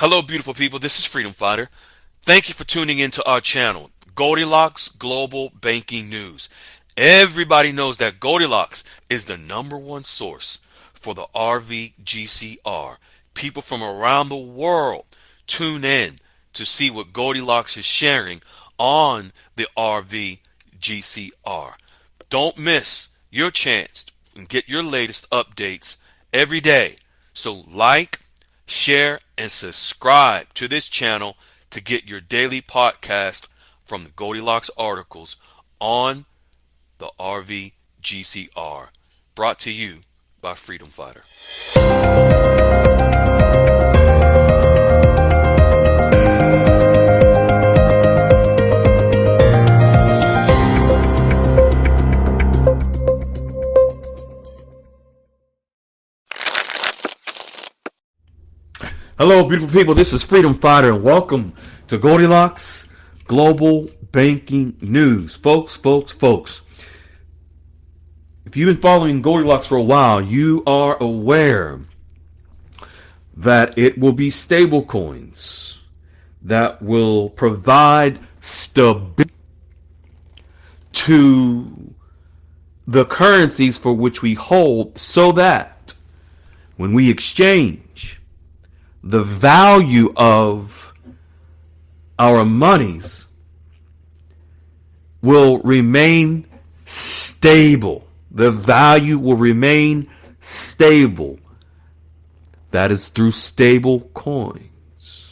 Hello, beautiful people. This is Freedom Fighter. Thank you for tuning into our channel, Goldilocks Global Banking News. Everybody knows that Goldilocks is the #1 source for the RVGCR. People from around the world tune in to see what Goldilocks is sharing on the RVGCR. Don't miss your chance and get your latest updates every day. So like, share, and subscribe to this channel to get your daily podcast from the Goldilocks articles on the RVGCR. Brought to you by Freedom Fighter. Hello, beautiful people. This is Freedom Fighter, and welcome to Goldilocks Global Banking News. Folks. If you've been following Goldilocks for a while, you are aware that it will be stable coins that will provide stability to the currencies for which we hold, so that when we exchange, the value of our monies will remain stable. The value will remain stable. That is through stable coins.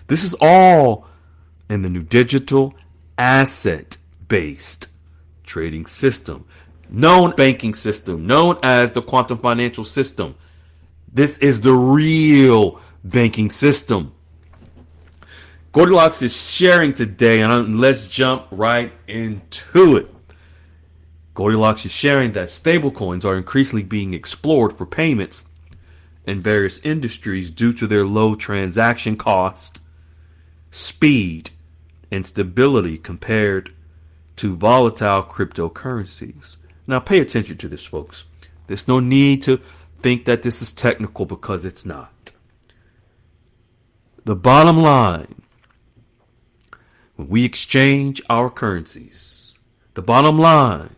This is all in the new digital asset-based trading system, banking system, known as the quantum financial system. This is the real banking system. Goldilocks is sharing today, and let's jump right into it. Goldilocks is sharing that stablecoins are increasingly being explored for payments in various industries due to their low transaction cost, speed, and stability compared to volatile cryptocurrencies. Now pay attention to this, folks. There's no need to think that this is technical, because it's not. The bottom line, when we exchange our currencies, the bottom line,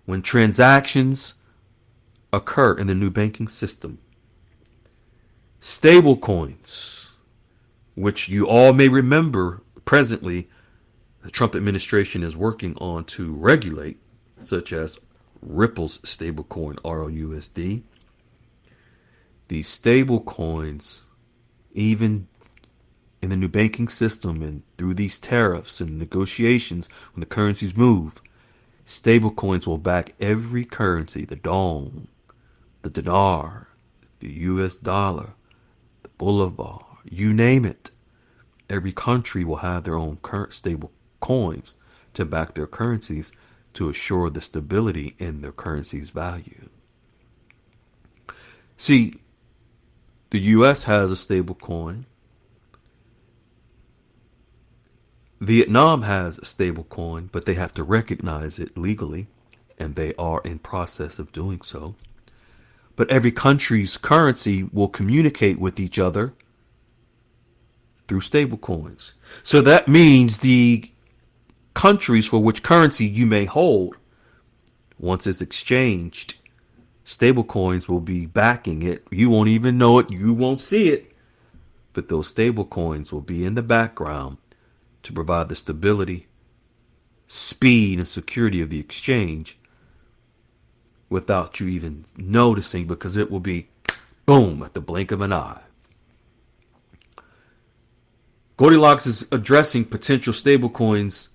when transactions occur in the new banking system, stable coins, which you all may remember presently the Trump administration is working on to regulate, such as Ripple's stablecoin ROUSD. These stable coins, even in the new banking system and through these tariffs and negotiations, when the currencies move, stable coins will back every currency: the dong, the dinar, the US dollar, the bolivar, you name it. Every country will have their own current stable coins to back their currencies to assure the stability in their currency's value. See, the US has a stable coin. Vietnam has a stable coin, but they have to recognize it legally, and they are in process of doing so. But every country's currency will communicate with each other through stable coins. So that means the countries for which currency you may hold, once it's exchanged, stable coins will be backing it. You won't even know it. You won't see it. But those stable coins will be in the background to provide the stability, speed, and security of the exchange without you even noticing, because it will be boom at the blink of an eye. Goldilocks is addressing potential stablecoins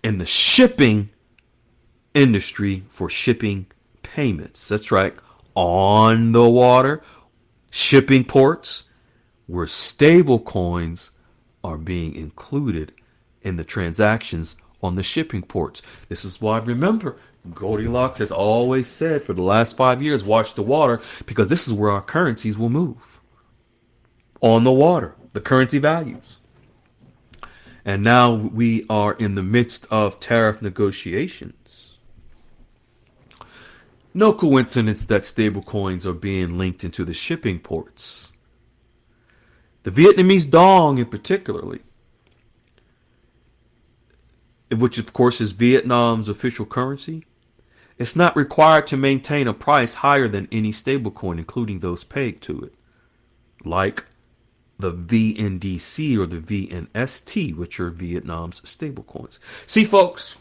in the shipping industry for shipping payments. That's right, on the water, shipping ports, where stablecoins are being included in the transactions on the shipping ports. This is why, remember, Goldilocks has always said for the last 5 years, watch the water, because this is where our currencies will move. On the water, the currency values. And now we are in the midst of tariff negotiations. No coincidence that stablecoins are being linked into the shipping ports. The Vietnamese dong in particularly, which of course is Vietnam's official currency, it's not required to maintain a price higher than any stablecoin, including those pegged to it, like the VNDC or the VNST, which are Vietnam's stablecoins. See, folks,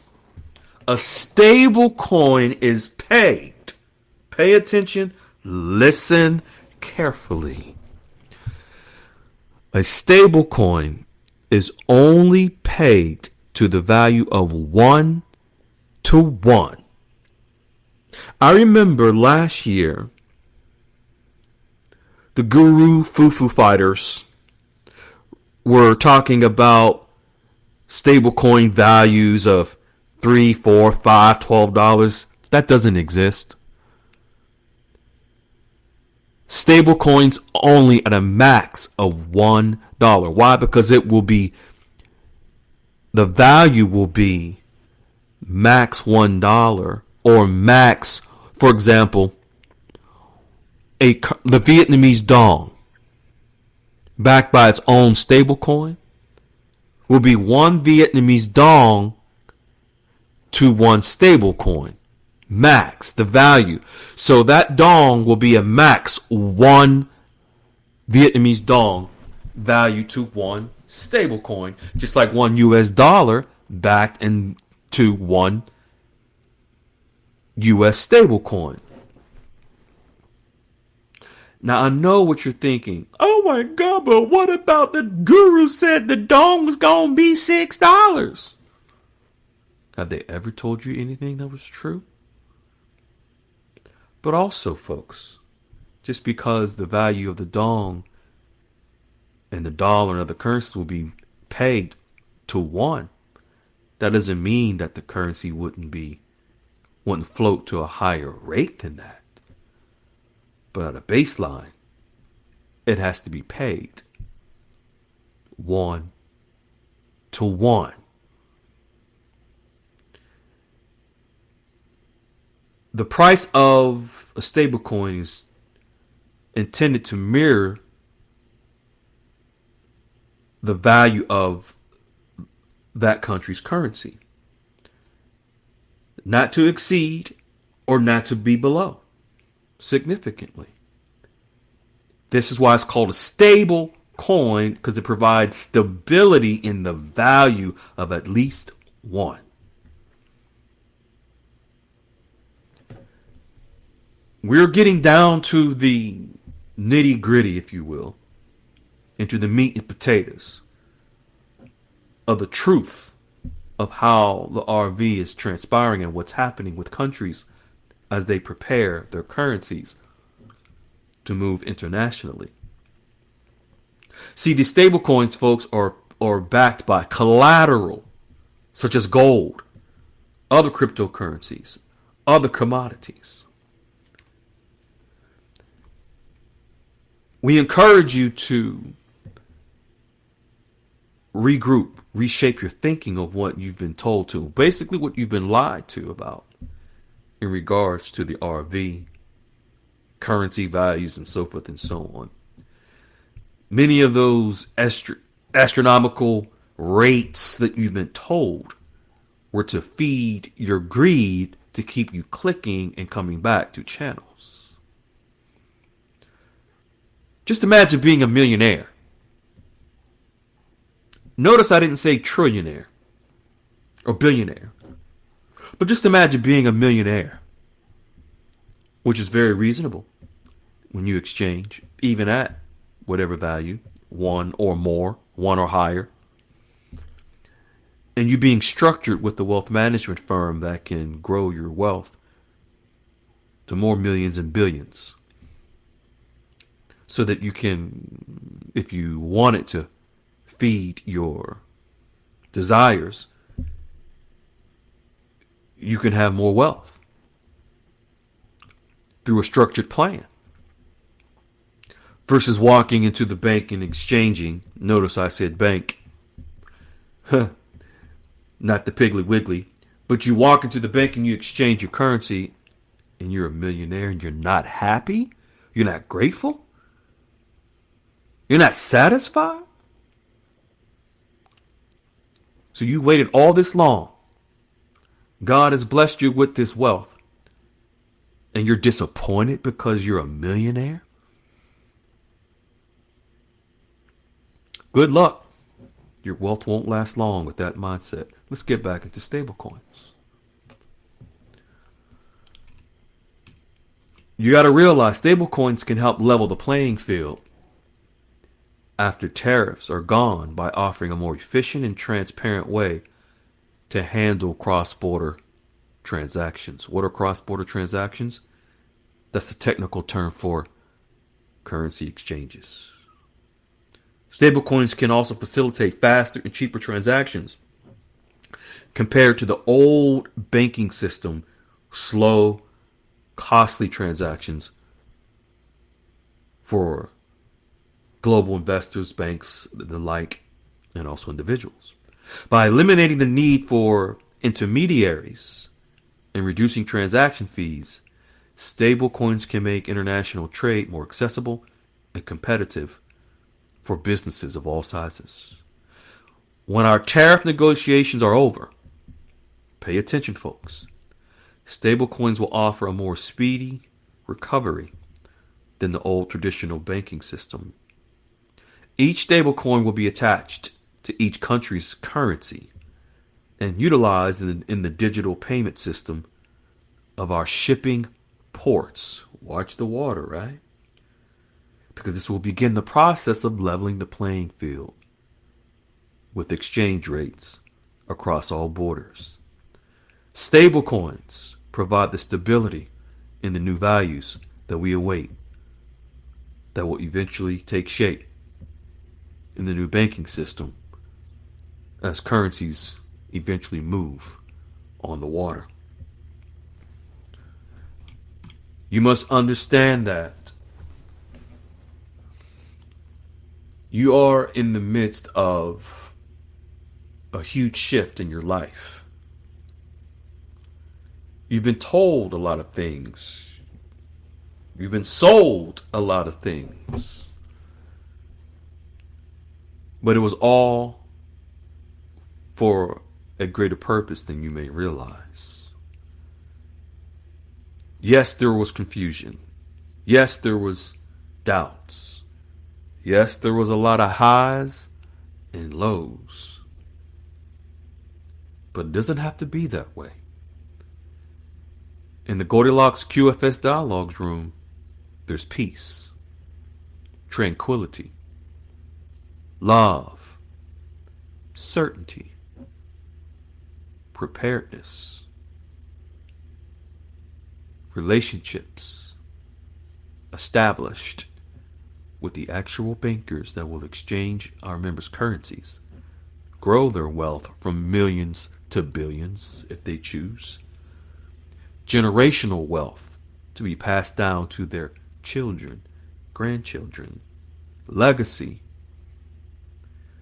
a stablecoin is pegged. Pay attention, listen carefully. A stablecoin is only pegged to the value of 1 to 1. I remember last year, the guru foo fighters were talking about stablecoin values of $3, $4, $5, $12. That doesn't exist. Stablecoins only at a max of $1. Why? Because it will be, the value will be max $1 or max, for example, the Vietnamese dong, backed by its own stablecoin, will be 1 Vietnamese dong to 1 stablecoin. Max, the value. So that dong will be a max 1 Vietnamese dong value to 1 stablecoin, just like $1 US backed into 1 US stablecoin. Now I know what you're thinking. Oh my God, but what about the guru said the dong was gonna be $6? Have they ever told you anything that was true? But also, folks, just because the value of the dong and the dollar and other currencies will be pegged to 1, that doesn't mean that the currency wouldn't float to a higher rate than that. But at a baseline, it has to be pegged 1 to 1. The price of a stablecoin is intended to mirror the value of that country's currency, not to exceed or not to be below significantly. This is why it's called a stable coin, because it provides stability in the value of at least 1. We're getting down to the nitty gritty, if you will, into the meat and potatoes of the truth of how the RV is transpiring and what's happening with countries as they prepare their currencies to move internationally. See, the stable coins, folks, are backed by collateral such as gold, other cryptocurrencies, other commodities. We encourage you to regroup, reshape your thinking of what you've been told to, basically what you've been lied to about in regards to the RV, currency values, and so forth and so on. Many of those astronomical rates that you've been told were to feed your greed to keep you clicking and coming back to channels. Just imagine being a millionaire. Notice I didn't say trillionaire or billionaire. But just imagine being a millionaire, which is very reasonable when you exchange, even at whatever value, 1 or more, 1 or higher. And you being structured with the wealth management firm that can grow your wealth to more millions and billions. So that you can, if you wanted to feed your desires, you can have more wealth through a structured plan. Versus walking into the bank and exchanging. Notice I said bank. Not the Piggly Wiggly. But you walk into the bank and you exchange your currency and you're a millionaire and you're not happy? You're not grateful? You're not satisfied? So you waited all this long. God has blessed you with this wealth. And you're disappointed because you're a millionaire? Good luck. Your wealth won't last long with that mindset. Let's get back into stablecoins. You got to realize stablecoins can help level the playing field after tariffs are gone by offering a more efficient and transparent way to handle cross-border transactions. What are cross-border transactions? That's the technical term for currency exchanges. Stablecoins can also facilitate faster and cheaper transactions compared to the old banking system, slow, costly transactions for global investors, banks, the like, and also individuals. By eliminating the need for intermediaries and reducing transaction fees, stablecoins can make international trade more accessible and competitive for businesses of all sizes. When our tariff negotiations are over, pay attention, folks. Stablecoins will offer a more speedy recovery than the old traditional banking system. Each stablecoin will be attached to each country's currency and utilized in the digital payment system of our shipping ports. Watch the water, right? Because this will begin the process of leveling the playing field with exchange rates across all borders. Stablecoins provide the stability in the new values that we await that will eventually take shape in the new banking system as currencies eventually move on the water. You must understand that you are in the midst of a huge shift in your life. You've been told a lot of things. You've been sold a lot of things. But it was all for a greater purpose than you may realize. Yes, there was confusion. Yes, there was doubts. Yes, there was a lot of highs and lows. But it doesn't have to be that way. In the Goldilocks QFS Dialogues room, there's peace, tranquility, love, certainty, preparedness, relationships established with the actual bankers that will exchange our members' currencies, grow their wealth from millions to billions if they choose, generational wealth to be passed down to their children, grandchildren, legacy.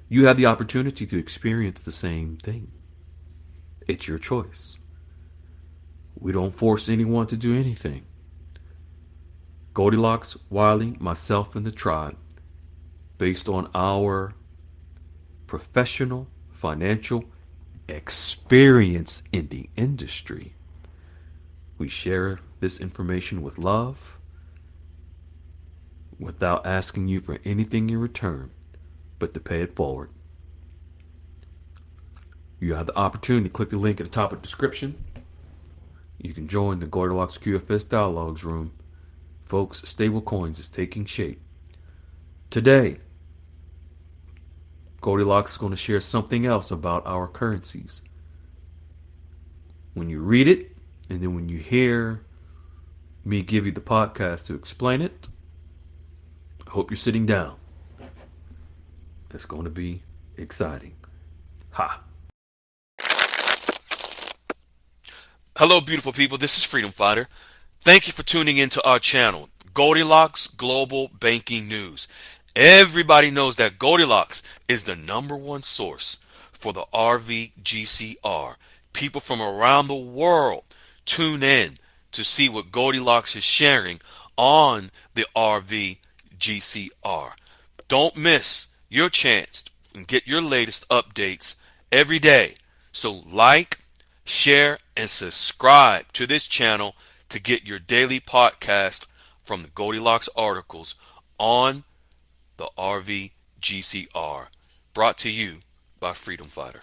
You have the opportunity to experience the same thing. It's your choice. We don't force anyone to do anything. Goldilocks, Wiley, myself, and the tribe, based on our professional financial experience in the industry, we share this information with love without asking you for anything in return but to pay it forward. You have the opportunity to click the link at the top of the description. You can join the Goldilocks QFS Dialogues room. Folks, stablecoins is taking shape. Today, Goldilocks is going to share something else about our currencies. When you read it, and then when you hear me give you the podcast to explain it, I hope you're sitting down. It's going to be exciting. Ha! Hello, beautiful people. This is Freedom Fighter. Thank you for tuning into our channel, Goldilocks Global Banking News. Everybody knows that Goldilocks is the #1 source for the RVGCR. People from around the world tune in to see what Goldilocks is sharing on the RVGCR. Don't miss your chance and get your latest updates every day. So like, share, and subscribe to this channel to get your daily podcast from the Goldilocks articles on the RVGCR. Brought to you by Freedom Fighter.